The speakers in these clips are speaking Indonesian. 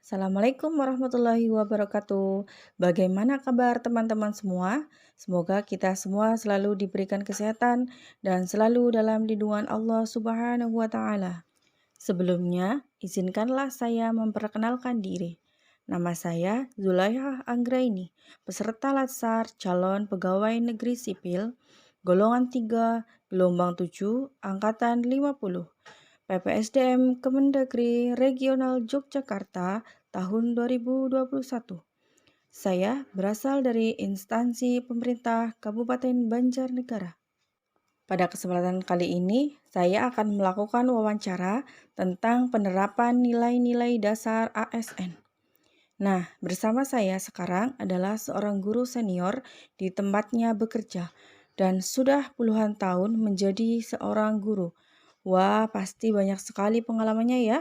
Assalamualaikum warahmatullahi wabarakatuh. Bagaimana kabar teman-teman semua? Semoga kita semua selalu diberikan kesehatan dan selalu dalam lindungan Allah Subhanahu wa Ta'ala. Sebelumnya, izinkanlah saya memperkenalkan diri. Nama saya Zulaihah Anggraini, peserta Latsar calon pegawai negeri sipil, golongan 3, gelombang 7, angkatan 50. PPSDM Kemendagri Regional Yogyakarta tahun 2021. Saya berasal dari instansi pemerintah Kabupaten Banjarnegara. Pada kesempatan kali ini, saya akan melakukan wawancara tentang penerapan nilai-nilai dasar ASN. Nah, bersama saya sekarang adalah seorang guru senior di tempatnya bekerja dan sudah puluhan tahun menjadi seorang guru. Wah, pasti banyak sekali pengalamannya ya.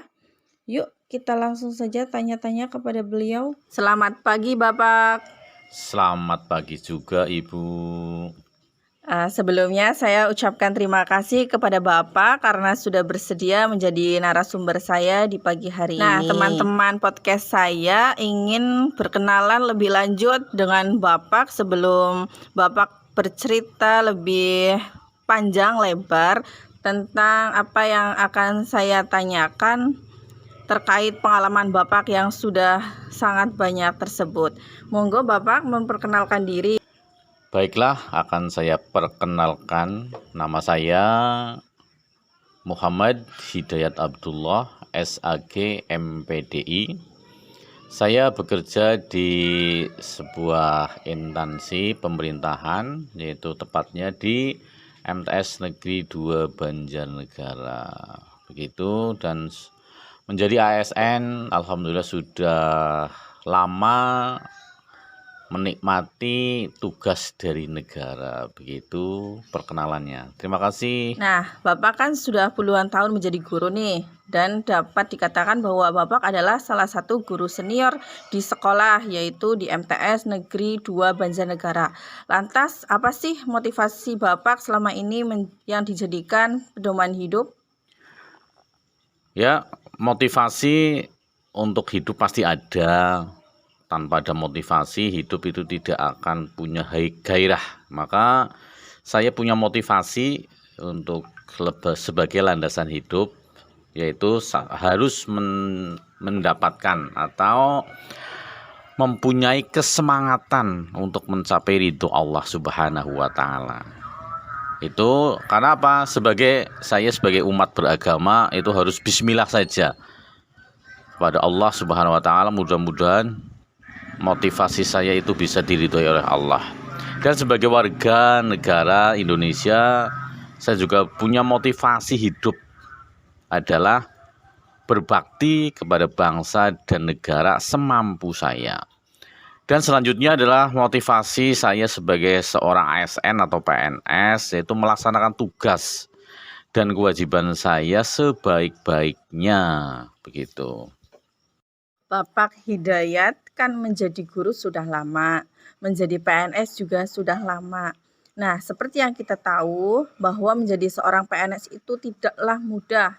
Yuk, kita langsung saja tanya-tanya kepada beliau. Selamat pagi, Bapak. Selamat pagi juga, Ibu. Sebelumnya saya ucapkan terima kasih kepada Bapak karena sudah bersedia menjadi narasumber saya di pagi hari ini. Nah, teman-teman podcast saya ingin berkenalan lebih lanjut dengan Bapak sebelum Bapak bercerita lebih panjang lebar tentang apa yang akan saya tanyakan terkait pengalaman Bapak yang sudah sangat banyak tersebut. Monggo Bapak memperkenalkan diri. Baiklah, akan saya perkenalkan. Nama saya Muhammad Hidayat Abdullah, SAG MPDI. Saya bekerja di sebuah instansi pemerintahan, yaitu tepatnya di MTS Negeri 2 Banjarnegara. Begitu, dan menjadi ASN, alhamdulillah sudah lama menikmati tugas dari negara. Begitu perkenalannya. Terima kasih. Nah, Bapak kan sudah puluhan tahun menjadi guru nih, dan dapat dikatakan bahwa Bapak adalah salah satu guru senior di sekolah, yaitu di MTS Negeri 2 Banjarnegara. Lantas, apa sih motivasi Bapak selama ini yang dijadikan pedoman hidup? Ya, motivasi untuk hidup pasti ada. Tanpa ada motivasi, hidup itu tidak akan punya gairah. Maka saya punya motivasi untuk sebagai landasan hidup, yaitu harus mendapatkan atau mempunyai kesemangatan untuk mencapai ridho Allah Subhanahu wa Ta'ala. Itu karena apa? Saya sebagai umat beragama itu harus bismillah saja kepada Allah Subhanahu wa Ta'ala. Mudah-mudahan motivasi saya itu bisa diridhoi oleh Allah. Dan sebagai warga negara Indonesia, saya juga punya motivasi hidup adalah berbakti kepada bangsa dan negara semampu saya. Dan selanjutnya adalah motivasi saya sebagai seorang ASN atau PNS, yaitu melaksanakan tugas dan kewajiban saya sebaik-baiknya, begitu. Bapak Hidayat kan menjadi guru sudah lama, menjadi PNS juga sudah lama. Nah, seperti yang kita tahu bahwa menjadi seorang PNS itu tidaklah mudah.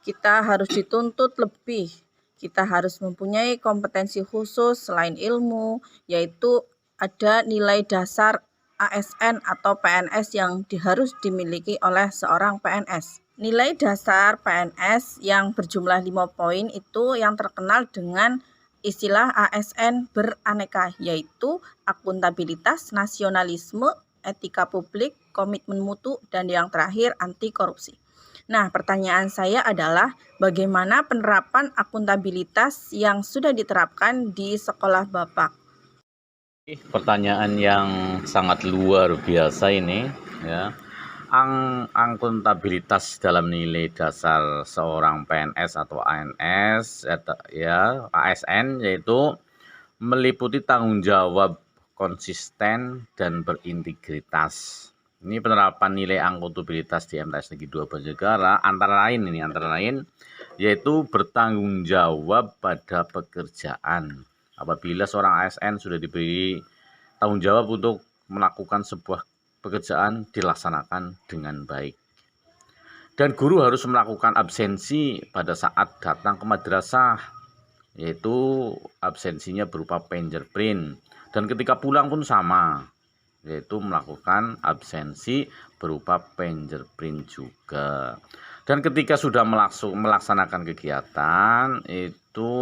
Kita harus dituntut lebih. Kita harus mempunyai kompetensi khusus selain ilmu, yaitu ada nilai dasar ASN atau PNS yang harus dimiliki oleh seorang PNS. Nilai dasar PNS yang berjumlah 5 poin itu yang terkenal dengan istilah ASN beraneka, yaitu akuntabilitas, nasionalisme, etika publik, komitmen mutu, dan yang terakhir anti korupsi. Nah, pertanyaan saya adalah bagaimana penerapan akuntabilitas yang sudah diterapkan di sekolah Bapak? Pertanyaan yang sangat luar biasa ini, ya. Akuntabilitas dalam nilai dasar seorang PNS atau ANS ya ASN, yaitu meliputi tanggung jawab konsisten dan berintegritas. Ini penerapan nilai akuntabilitas di MTS Negeri 2 Banjarnegara antara lain yaitu bertanggung jawab pada pekerjaan. Apabila seorang ASN sudah diberi tanggung jawab untuk melakukan sebuah pekerjaan, dilaksanakan dengan baik. Dan guru harus melakukan absensi pada saat datang ke madrasah, yaitu absensinya berupa fingerprint. Dan ketika pulang pun sama, yaitu melakukan absensi berupa fingerprint juga. Dan ketika sudah melaksanakan kegiatan, itu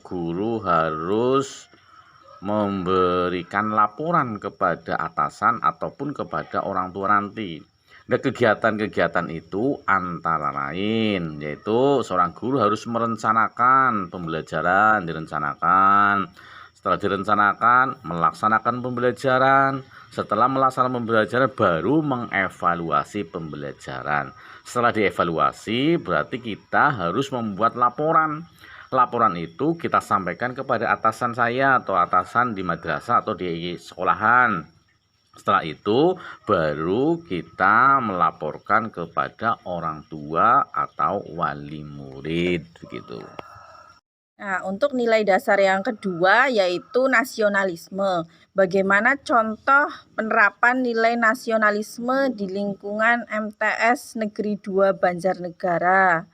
guru harus memberikan laporan kepada atasan ataupun kepada orang tua nanti. Nah, kegiatan-kegiatan itu antara lain yaitu seorang guru harus merencanakan pembelajaran, setelah direncanakan melaksanakan pembelajaran, setelah melaksanakan pembelajaran baru mengevaluasi pembelajaran. Setelah dievaluasi berarti kita harus membuat laporan. Laporan itu kita sampaikan kepada atasan saya atau atasan di madrasah atau di sekolahan. Setelah itu baru kita melaporkan kepada orang tua atau wali murid begitu. Nah, untuk nilai dasar yang kedua yaitu nasionalisme. Bagaimana contoh penerapan nilai nasionalisme di lingkungan MTS Negeri 2 Banjarnegara?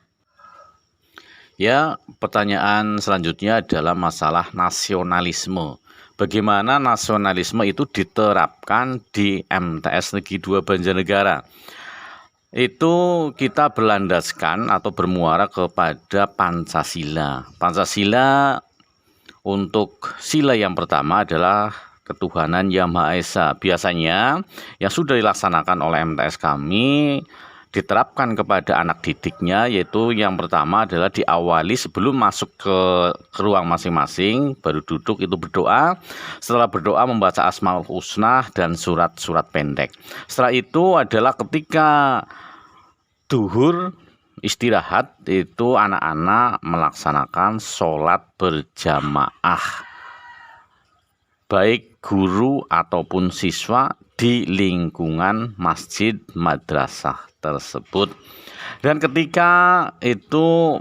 Ya, pertanyaan selanjutnya adalah masalah nasionalisme. Bagaimana nasionalisme itu diterapkan di MTS Negeri 2 Banjarnegara? Itu kita berlandaskan atau bermuara kepada Pancasila. Pancasila untuk sila yang pertama adalah ketuhanan Yang Maha Esa. Biasanya yang sudah dilaksanakan oleh MTS kami diterapkan kepada anak didiknya, yaitu yang pertama adalah diawali sebelum masuk ke ruang masing-masing, baru duduk itu berdoa. Setelah berdoa membaca Asmaul Husna dan surat-surat pendek. Setelah itu adalah ketika duhur istirahat itu anak-anak melaksanakan sholat berjamaah, baik guru ataupun siswa di lingkungan masjid madrasah tersebut. Dan ketika itu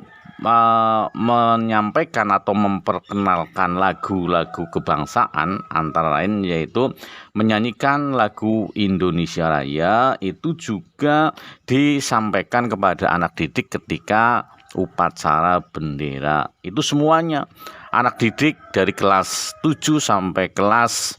menyampaikan atau memperkenalkan lagu-lagu kebangsaan, antara lain yaitu menyanyikan lagu Indonesia Raya, itu juga disampaikan kepada anak didik ketika upacara bendera. Itu semuanya anak didik dari kelas 7 sampai kelas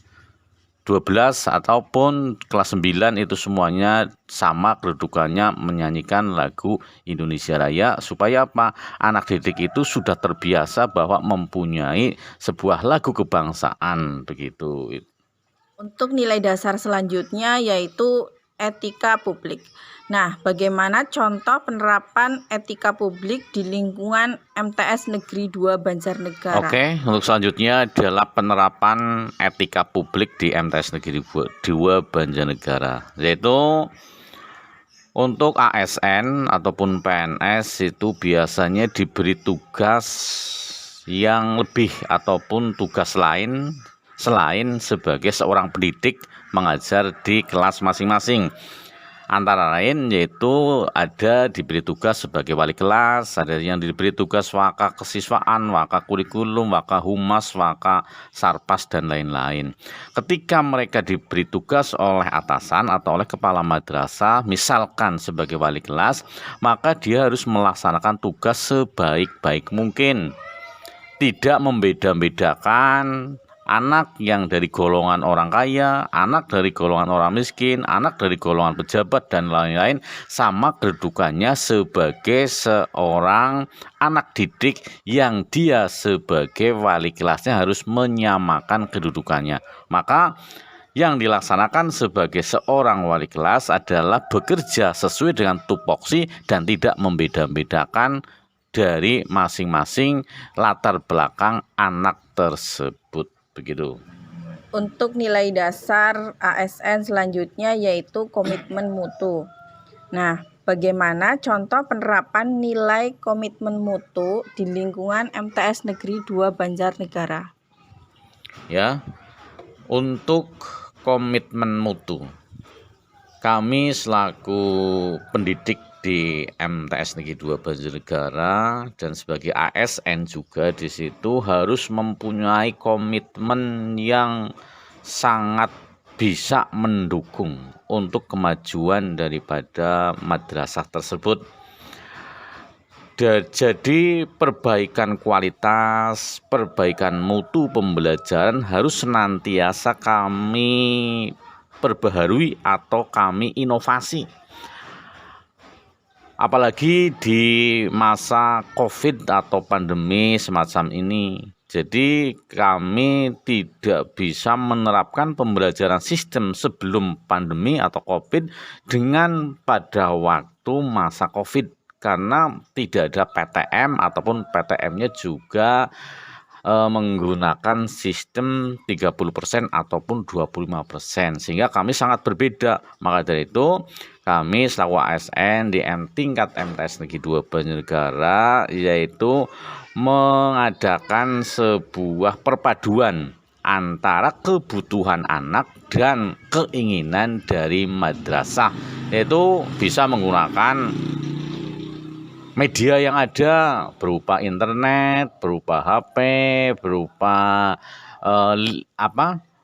12 ataupun kelas 9 itu semuanya sama kedudukannya menyanyikan lagu Indonesia Raya, supaya apa? Anak didik itu sudah terbiasa bahwa mempunyai sebuah lagu kebangsaan begitu. Untuk nilai dasar selanjutnya yaitu etika publik. Nah, bagaimana contoh penerapan etika publik di lingkungan MTS Negeri 2 Banjarnegara? Oke, untuk selanjutnya adalah penerapan etika publik di MTS Negeri 2 Banjarnegara, yaitu untuk ASN ataupun PNS itu biasanya diberi tugas yang lebih ataupun tugas lain selain sebagai seorang pendidik mengajar di kelas masing-masing. Antara lain yaitu ada diberi tugas sebagai wali kelas, ada yang diberi tugas waka kesiswaan, waka kurikulum, waka humas, waka sarpas, dan lain-lain. Ketika mereka diberi tugas oleh atasan atau oleh kepala madrasah, misalkan sebagai wali kelas, maka dia harus melaksanakan tugas sebaik-baik mungkin. Tidak membeda-bedakan anak yang dari golongan orang kaya, anak dari golongan orang miskin, anak dari golongan pejabat, dan lain-lain, sama kedudukannya sebagai seorang anak didik yang dia sebagai wali kelasnya harus menyamakan kedudukannya. Maka yang dilaksanakan sebagai seorang wali kelas adalah bekerja sesuai dengan tupoksi dan tidak membeda-bedakan dari masing-masing latar belakang anak tersebut. Begitu. Untuk nilai dasar ASN selanjutnya yaitu komitmen mutu. Nah, bagaimana contoh penerapan nilai komitmen mutu di lingkungan MTS Negeri 2 Banjarnegara? Ya, untuk komitmen mutu, kami selaku pendidik di MTS Negeri 2 Banjarnegara dan sebagai ASN juga di situ harus mempunyai komitmen yang sangat bisa mendukung untuk kemajuan daripada madrasah tersebut. Jadi perbaikan kualitas, perbaikan mutu pembelajaran harus senantiasa kami perbaharui atau kami inovasi. Apalagi di masa COVID atau pandemi semacam ini. Jadi kami tidak bisa menerapkan pembelajaran sistem sebelum pandemi atau COVID dengan pada waktu masa COVID. Karena tidak ada PTM ataupun PTM-nya juga menggunakan sistem 30% ataupun 25%, sehingga kami sangat berbeda. Maka dari itu kami selaku ASN di tingkat MTS Negeri 2 Banjarnegara yaitu mengadakan sebuah perpaduan antara kebutuhan anak dan keinginan dari madrasah, yaitu bisa menggunakan media yang ada berupa internet, berupa HP, berupa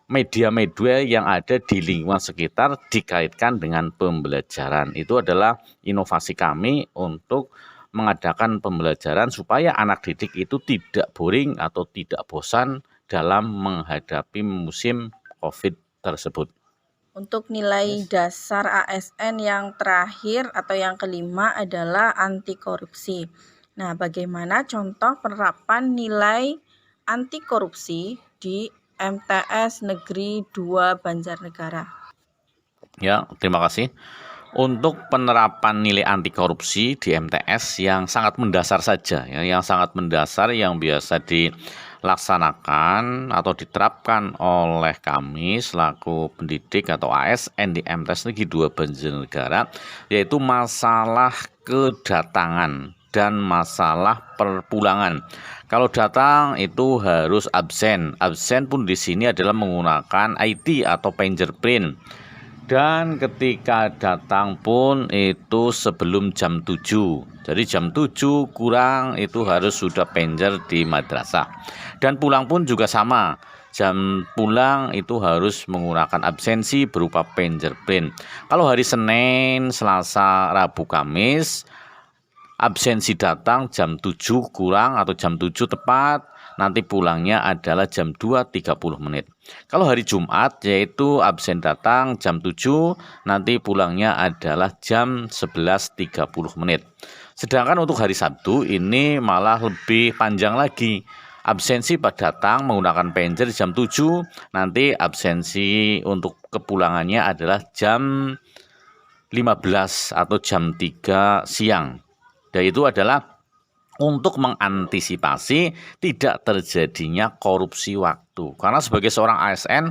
media-media yang ada di lingkungan sekitar dikaitkan dengan pembelajaran. Itu adalah inovasi kami untuk mengadakan pembelajaran supaya anak didik itu tidak boring atau tidak bosan dalam menghadapi musim COVID tersebut. Untuk nilai dasar ASN yang terakhir atau yang kelima adalah anti korupsi. Nah, bagaimana contoh penerapan nilai anti korupsi di MTS Negeri 2 Banjarnegara? Ya, terima kasih. Untuk penerapan nilai anti korupsi di MTS yang sangat mendasar saja, ya, yang sangat mendasar yang biasa dilaksanakan atau diterapkan oleh kami selaku pendidik atau ASN di MTS Negeri 2 Banjarnegara, yaitu masalah kedatangan dan masalah perpulangan. Kalau datang itu harus absen. Absen pun di sini adalah menggunakan IT atau fingerprint. Dan ketika datang pun itu sebelum jam 7. Jadi jam 7 kurang itu harus sudah penjer di madrasah. Dan pulang pun juga sama. Jam pulang itu harus menggunakan absensi berupa fingerprint. Kalau hari Senin, Selasa, Rabu, Kamis, absensi datang jam 7 kurang atau jam 7 tepat, nanti pulangnya adalah jam 2.30. Kalau hari Jumat yaitu absen datang jam 7, nanti pulangnya adalah jam 11.30. Sedangkan untuk hari Sabtu ini malah lebih panjang lagi. Absensi pada datang menggunakan penjer jam 7, nanti absensi untuk kepulangannya adalah jam 15 atau jam 3 siang. Dan itu adalah untuk mengantisipasi tidak terjadinya korupsi waktu. Karena sebagai seorang ASN,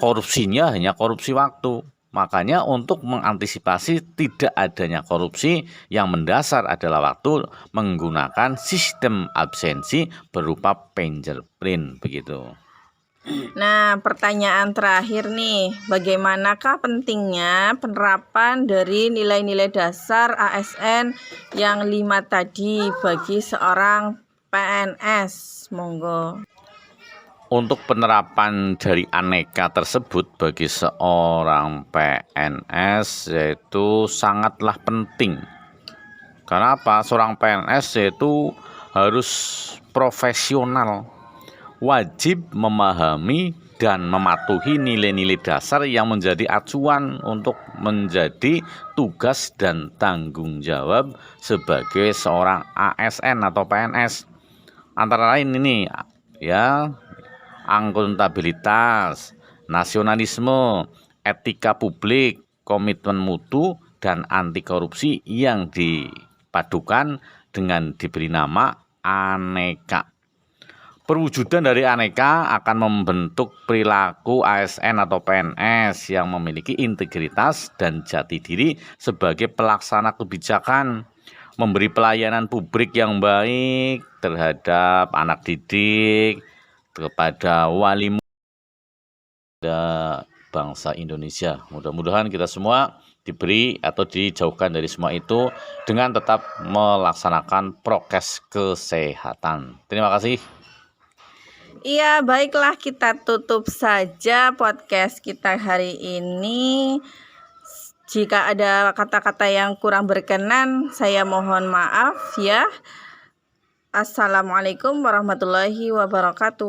korupsinya hanya korupsi waktu. Makanya untuk mengantisipasi tidak adanya korupsi yang mendasar adalah waktu menggunakan sistem absensi berupa fingerprint begitu. Nah, pertanyaan terakhir nih, bagaimanakah pentingnya penerapan dari nilai-nilai dasar ASN yang 5 tadi bagi seorang PNS? Monggo. Untuk penerapan dari aneka tersebut bagi seorang PNS yaitu sangatlah penting. Karena apa? Seorang PNS yaitu harus profesional, wajib memahami dan mematuhi nilai-nilai dasar yang menjadi acuan untuk menjadi tugas dan tanggung jawab sebagai seorang ASN atau PNS. Antara lain ini ya, akuntabilitas, nasionalisme, etika publik, komitmen mutu, dan anti korupsi yang dipadukan dengan diberi nama aneka. Perwujudan dari aneka akan membentuk perilaku ASN atau PNS yang memiliki integritas dan jati diri sebagai pelaksana kebijakan, memberi pelayanan publik yang baik terhadap anak didik, kepada wali muda bangsa Indonesia. Mudah-mudahan kita semua diberi atau dijauhkan dari semua itu dengan tetap melaksanakan prokes kesehatan. Terima kasih. Iya, baiklah kita tutup saja podcast kita hari ini. Jika ada kata-kata yang kurang berkenan, saya mohon maaf ya. Assalamualaikum warahmatullahi wabarakatuh.